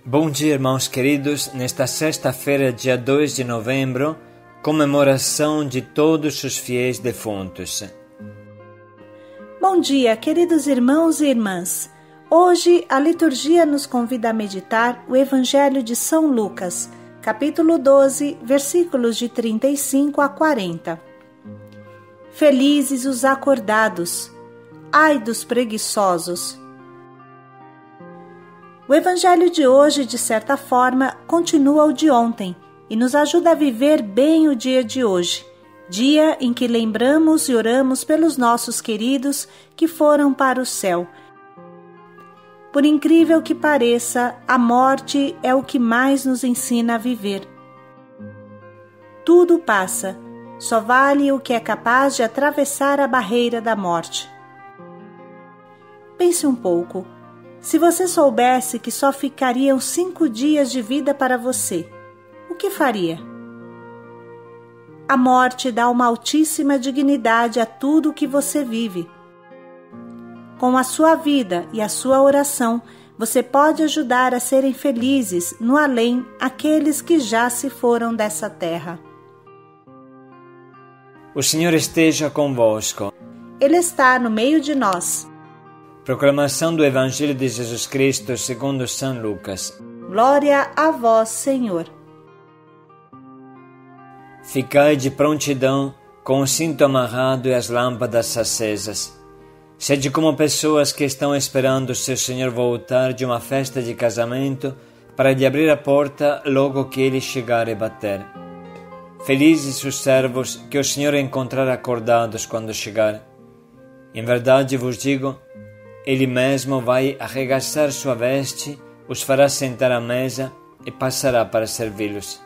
Bom dia, irmãos queridos. Nesta sexta-feira, dia 2 de novembro, comemoração de todos os fiéis defuntos. Bom dia, queridos irmãos e irmãs. Hoje, a liturgia nos convida a meditar o Evangelho de São Lucas, capítulo 12, versículos de 35 a 40. Felizes os acordados, ai dos preguiçosos. O Evangelho de hoje, de certa forma, continua o de ontem e nos ajuda a viver bem o dia de hoje, dia em que lembramos e oramos pelos nossos queridos que foram para o céu. Por incrível que pareça, a morte é o que mais nos ensina a viver. Tudo passa, só vale o que é capaz de atravessar a barreira da morte. Pense um pouco. Se você soubesse que só ficariam 5 dias de vida para você, o que faria? A morte dá uma altíssima dignidade a tudo o que você vive. Com a sua vida e a sua oração, você pode ajudar a serem felizes no além aqueles que já se foram dessa terra. O Senhor esteja convosco. Ele está no meio de nós. Proclamação do Evangelho de Jesus Cristo segundo São Lucas. Glória a vós, Senhor. Ficai de prontidão, com o cinto amarrado e as lâmpadas acesas. Sede como pessoas que estão esperando seu Senhor voltar de uma festa de casamento para lhe abrir a porta logo que ele chegar e bater. Felizes os servos que o Senhor encontrar acordados quando chegar. Em verdade vos digo, Ele mesmo vai arregaçar sua veste, os fará sentar à mesa e passará para servi-los.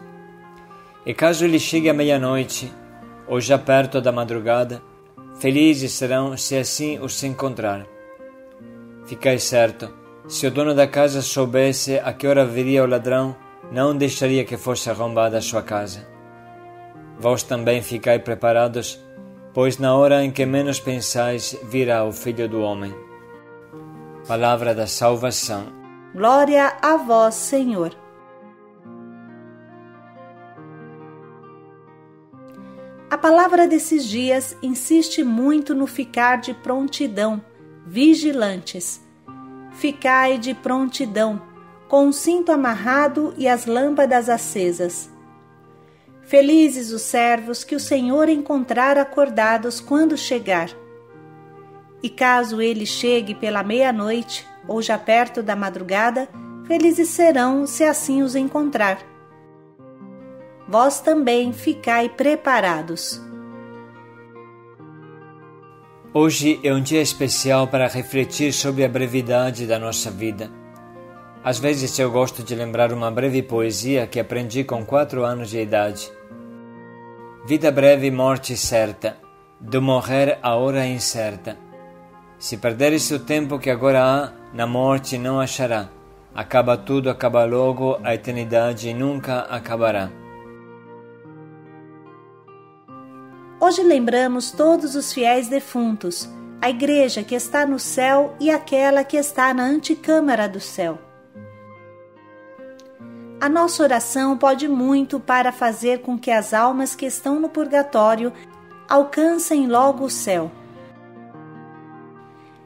E caso ele chegue à meia-noite, ou já perto da madrugada, felizes serão se assim os encontrar. Ficai certo, se o dono da casa soubesse a que hora viria o ladrão, não deixaria que fosse arrombada a sua casa. Vós também ficai preparados, pois na hora em que menos pensais virá o Filho do Homem. Palavra da salvação. Glória a vós, Senhor. A palavra desses dias insiste muito no ficar de prontidão, vigilantes. Ficai de prontidão, com o cinto amarrado e as lâmpadas acesas. Felizes os servos que o Senhor encontrar acordados quando chegar. E caso ele chegue pela meia-noite, ou já perto da madrugada, felizes serão se assim os encontrar. Vós também ficai preparados. Hoje é um dia especial para refletir sobre a brevidade da nossa vida. Às vezes eu gosto de lembrar uma breve poesia que aprendi com 4 anos de idade. Vida breve, morte certa, do morrer a hora incerta. Se perderes o tempo que agora há, na morte não achará. Acaba tudo, acaba logo, a eternidade nunca acabará. Hoje lembramos todos os fiéis defuntos, a igreja que está no céu e aquela que está na antecâmara do céu. A nossa oração pode muito para fazer com que as almas que estão no purgatório alcancem logo o céu.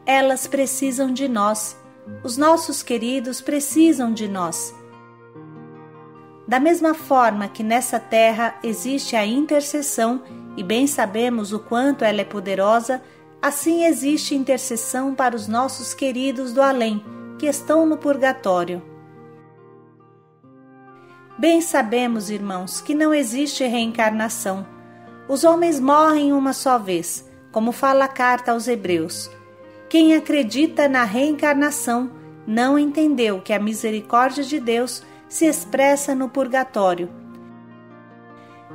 Elas precisam de nós, os nossos queridos precisam de nós. Da mesma forma que nessa terra existe a intercessão, e bem sabemos o quanto ela é poderosa, assim existe intercessão para os nossos queridos do além, que estão no purgatório. Bem sabemos, irmãos, que não existe reencarnação. Os homens morrem uma só vez, como fala a carta aos Hebreus. Quem acredita na reencarnação não entendeu que a misericórdia de Deus se expressa no purgatório.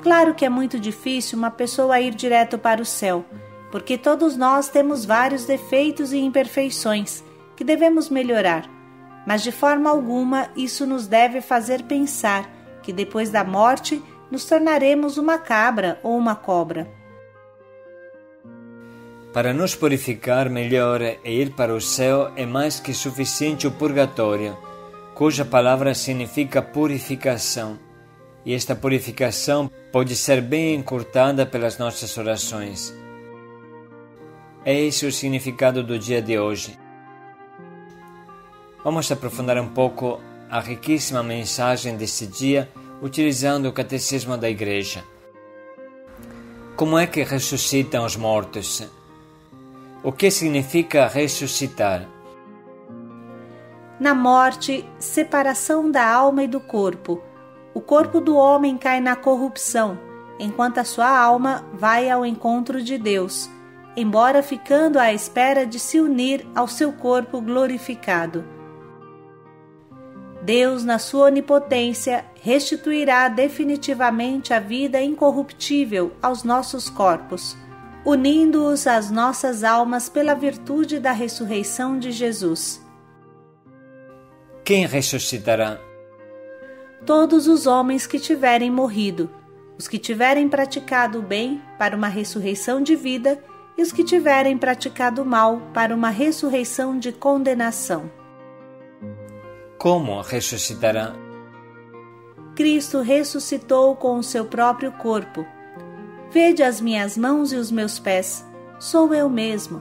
Claro que é muito difícil uma pessoa ir direto para o céu, porque todos nós temos vários defeitos e imperfeições que devemos melhorar, mas de forma alguma isso nos deve fazer pensar que depois da morte nos tornaremos uma cabra ou uma cobra. Para nos purificar melhor e ir para o céu é mais que suficiente o purgatório, cuja palavra significa purificação, e esta purificação pode ser bem encurtada pelas nossas orações. É esse o significado do dia de hoje. Vamos aprofundar um pouco a riquíssima mensagem desse dia utilizando o Catecismo da Igreja. Como é que ressuscitam os mortos? O que significa ressuscitar? Na morte, separação da alma e do corpo. O corpo do homem cai na corrupção, enquanto a sua alma vai ao encontro de Deus, embora ficando à espera de se unir ao seu corpo glorificado. Deus, na sua onipotência, restituirá definitivamente a vida incorruptível aos nossos corpos, unindo-os às nossas almas pela virtude da ressurreição de Jesus. Quem ressuscitará? Todos os homens que tiverem morrido, os que tiverem praticado o bem para uma ressurreição de vida e os que tiverem praticado o mal para uma ressurreição de condenação. Como ressuscitará? Cristo ressuscitou com o seu próprio corpo. Vede as minhas mãos e os meus pés, sou eu mesmo.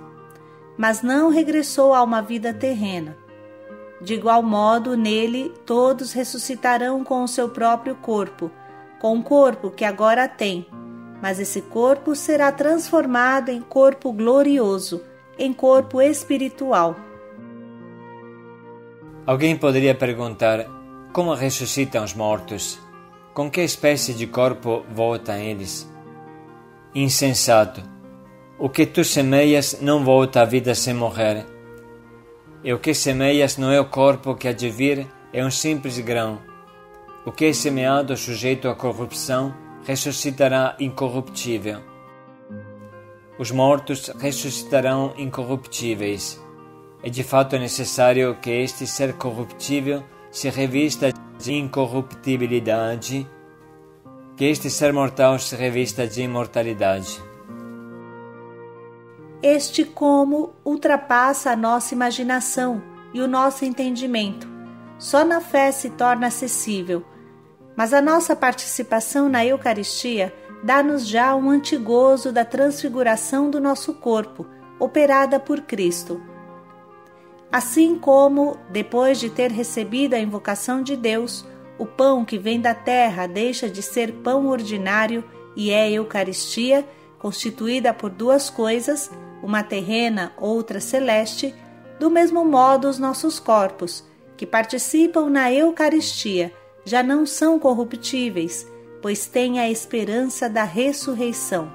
Mas não regressou a uma vida terrena. De igual modo, nele todos ressuscitarão com o seu próprio corpo, com o corpo que agora tem, mas esse corpo será transformado em corpo glorioso, em corpo espiritual. Alguém poderia perguntar, como ressuscitam os mortos? Com que espécie de corpo voltam eles? Insensato! O que tu semeias não volta à vida sem morrer. E o que semeias não é o corpo que há de vir, é um simples grão. O que é semeado sujeito à corrupção ressuscitará incorruptível. Os mortos ressuscitarão incorruptíveis. É de fato necessário que este ser corruptível se revista de incorruptibilidade, que este ser mortal se revista de imortalidade. Este como ultrapassa a nossa imaginação e o nosso entendimento. Só na fé se torna acessível. Mas a nossa participação na Eucaristia dá-nos já um antigozo da transfiguração do nosso corpo, operada por Cristo. Assim como, depois de ter recebido a invocação de Deus, o pão que vem da terra deixa de ser pão ordinário e é Eucaristia, constituída por duas coisas, uma terrena, outra celeste, do mesmo modo os nossos corpos, que participam na Eucaristia, já não são corruptíveis, pois têm a esperança da ressurreição.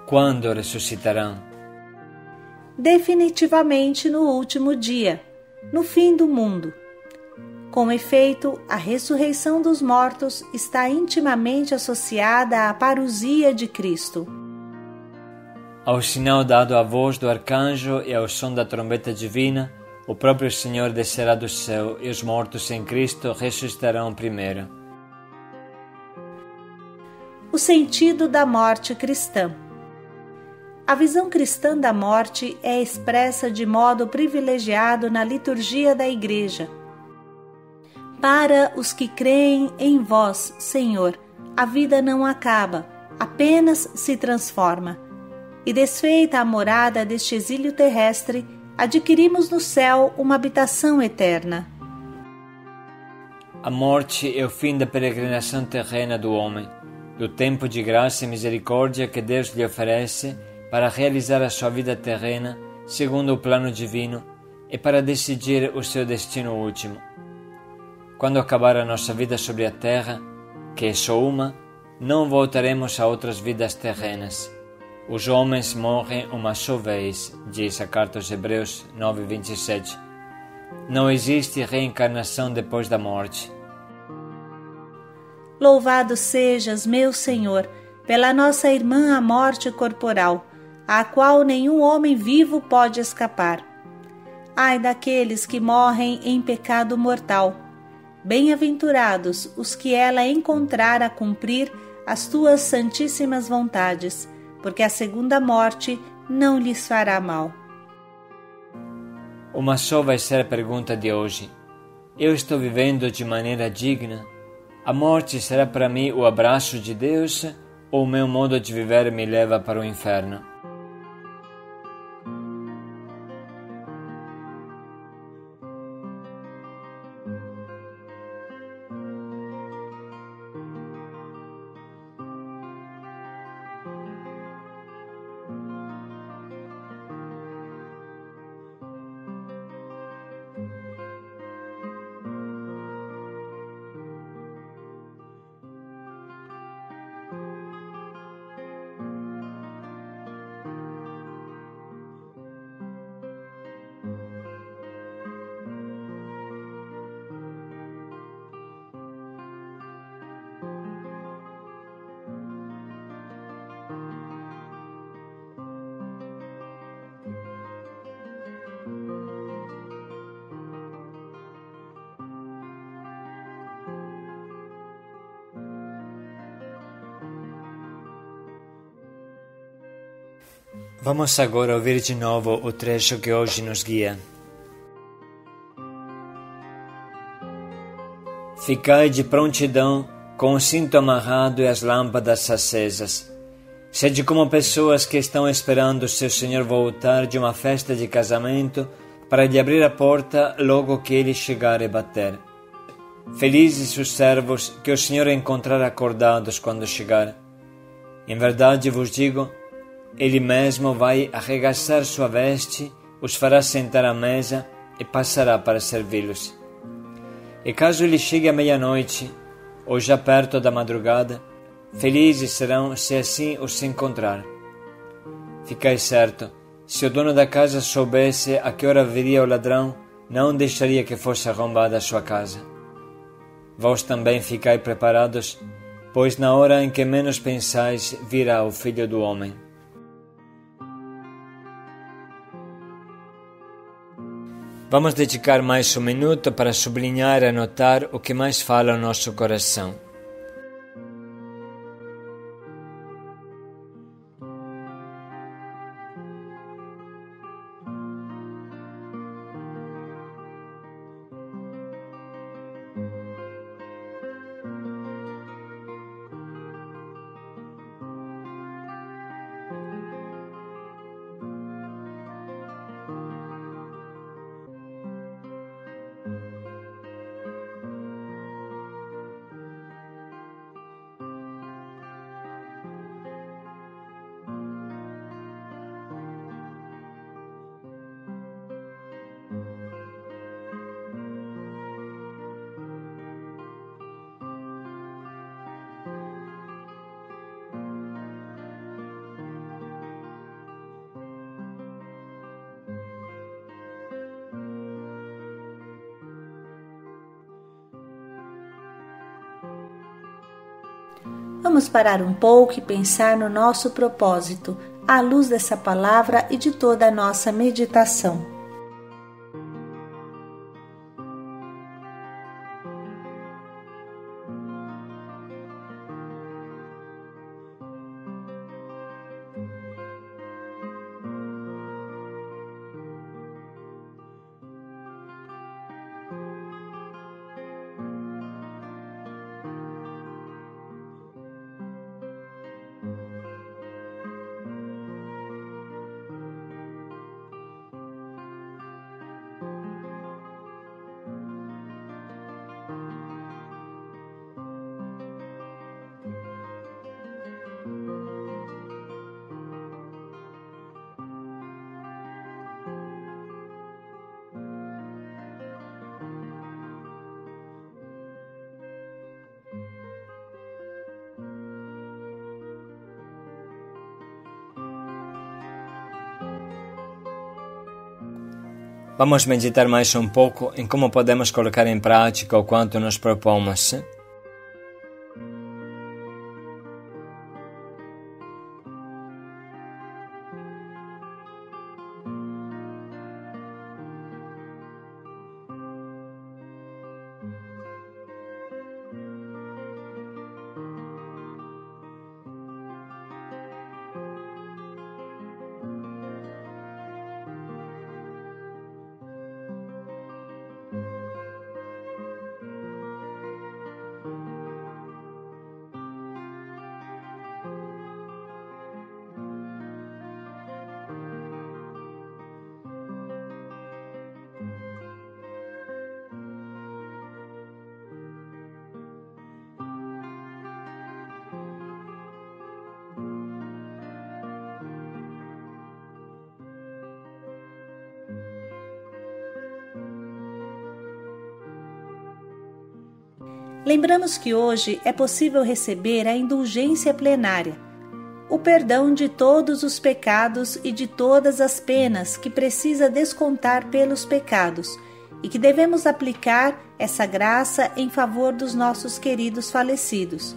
Quando ressuscitarão? Definitivamente no último dia, no fim do mundo. Com efeito, a ressurreição dos mortos está intimamente associada à parousia de Cristo. Ao sinal dado à voz do arcanjo e ao som da trombeta divina, o próprio Senhor descerá do céu e os mortos em Cristo ressuscitarão primeiro. O sentido da morte cristã. A visão cristã da morte é expressa de modo privilegiado na liturgia da Igreja. Para os que creem em vós, Senhor, a vida não acaba, apenas se transforma. E desfeita a morada deste exílio terrestre, adquirimos no céu uma habitação eterna. A morte é o fim da peregrinação terrena do homem, do tempo de graça e misericórdia que Deus lhe oferece para realizar a sua vida terrena segundo o plano divino e para decidir o seu destino último. Quando acabar a nossa vida sobre a terra, que é só uma, não voltaremos a outras vidas terrenas. Os homens morrem uma só vez, diz a carta aos Hebreus 9:27. Não existe reencarnação depois da morte. Louvado sejas, meu Senhor, pela nossa irmã a morte corporal, à qual nenhum homem vivo pode escapar. Ai daqueles que morrem em pecado mortal. Bem-aventurados os que ela encontrar a cumprir as tuas santíssimas vontades, porque a segunda morte não lhes fará mal. Uma só vai ser a pergunta de hoje. Eu estou vivendo de maneira digna? A morte será para mim o abraço de Deus ou o meu modo de viver me leva para o inferno? Vamos agora ouvir de novo o trecho que hoje nos guia. Ficai de prontidão, com o cinto amarrado e as lâmpadas acesas. Sede como pessoas que estão esperando seu Senhor voltar de uma festa de casamento para lhe abrir a porta logo que ele chegar e bater. Felizes os servos que o Senhor encontrar acordados quando chegar. Em verdade vos digo, Ele mesmo vai arregaçar sua veste, os fará sentar à mesa e passará para servi-los. E caso ele chegue à meia-noite, ou já perto da madrugada, felizes serão se assim os encontrar. Ficai certo, se o dono da casa soubesse a que hora viria o ladrão, não deixaria que fosse arrombada a sua casa. Vós também ficai preparados, pois na hora em que menos pensais virá o Filho do Homem. Vamos dedicar mais um minuto para sublinhar e anotar o que mais fala o nosso coração. Vamos parar um pouco e pensar no nosso propósito, à luz dessa palavra e de toda a nossa meditação. Vamos meditar mais um pouco em como podemos colocar em prática o quanto nos propomos. Lembramos que hoje é possível receber a indulgência plenária, o perdão de todos os pecados e de todas as penas que precisa descontar pelos pecados e que devemos aplicar essa graça em favor dos nossos queridos falecidos.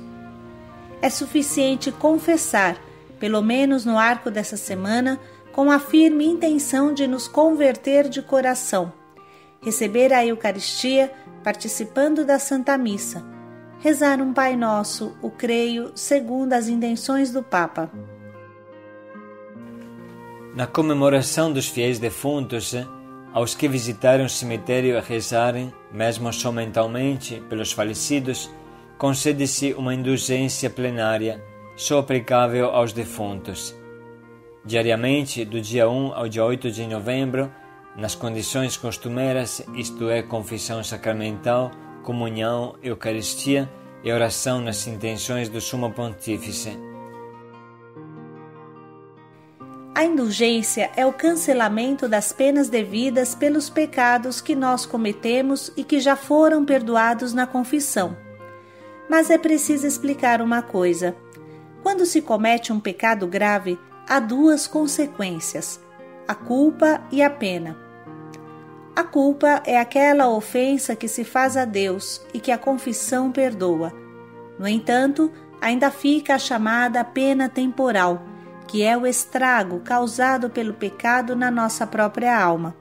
É suficiente confessar, pelo menos no arco dessa semana, com a firme intenção de nos converter de coração, receber a Eucaristia participando da Santa Missa, rezar um Pai Nosso, o creio, segundo as intenções do Papa. Na comemoração dos fiéis defuntos, aos que visitaram o cemitério a rezarem, mesmo só mentalmente, pelos falecidos, concede-se uma indulgência plenária, só aplicável aos defuntos. Diariamente, do dia 1 ao dia 8 de novembro, nas condições costumeiras, isto é, confissão sacramental, comunhão, Eucaristia e oração nas intenções do Sumo Pontífice. A indulgência é o cancelamento das penas devidas pelos pecados que nós cometemos e que já foram perdoados na confissão. Mas é preciso explicar uma coisa. Quando se comete um pecado grave, há duas consequências: a culpa e a pena. A culpa é aquela ofensa que se faz a Deus e que a confissão perdoa. No entanto, ainda fica a chamada pena temporal, que é o estrago causado pelo pecado na nossa própria alma.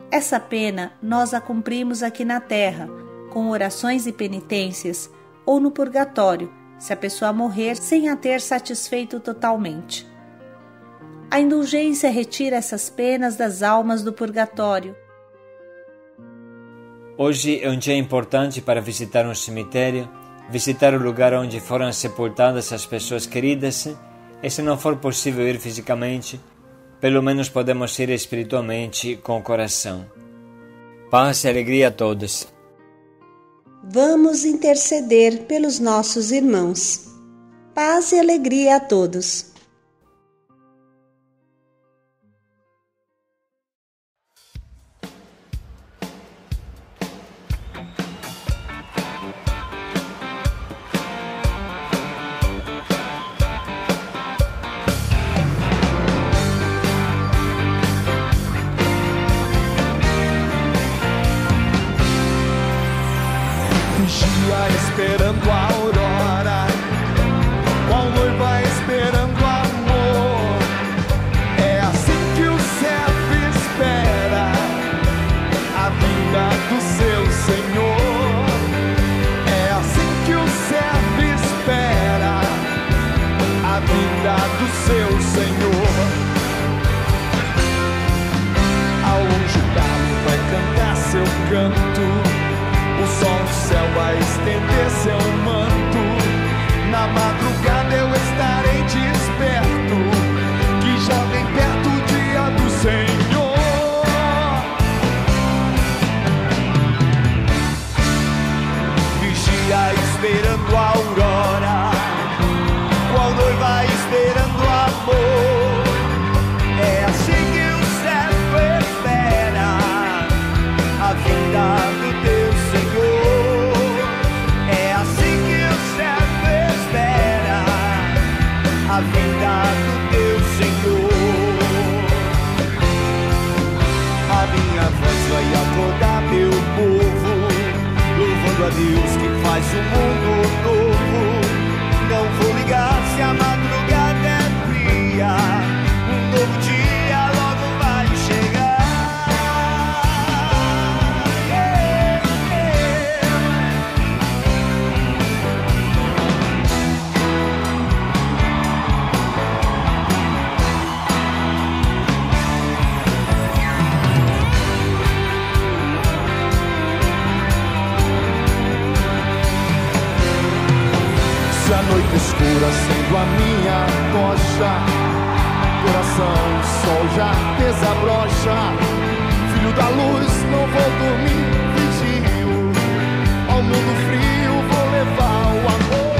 Essa pena nós a cumprimos aqui na terra, com orações e penitências, ou no purgatório, se a pessoa morrer sem a ter satisfeito totalmente. A indulgência retira essas penas das almas do purgatório. Hoje é um dia importante para visitar um cemitério, visitar o lugar onde foram sepultadas as pessoas queridas, e se não for possível ir fisicamente, pelo menos podemos ir espiritualmente com o coração. Paz e alegria a todos. Vamos interceder pelos nossos irmãos. Paz e alegria a todos. Esperando a aurora, qual noiva esperando amor. É assim que o servo espera a vinda do seu Senhor. É assim que o servo espera a vinda do seu Senhor. Ao longe o galo vai cantar seu canto, o sol do céu vai estender seu manto. Na madrugada eu estarei desperto, que já vem perto o dia do Senhor. Vigia esperando a aurora, qual noiva esperando amor. É assim que o servo espera a vinda do teu Senhor. É assim que o servo espera a vinda do teu Senhor. A minha voz vai acordar meu povo, louvando a Deus que faz o mundo novo. Não vou ligar se a madrugada é fria, um novo dia logo vai chegar. Se a noite escura sendo a minha tocha, coração, sol já desabrocha. Filho da luz, não vou dormir, vigio. Ao mundo frio vou levar o amor.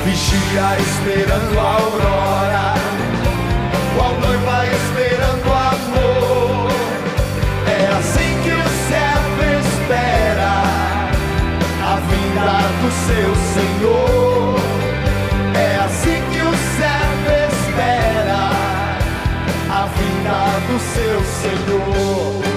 Vigia esperando a aurora, qual noiva esperando amor. É meu Senhor.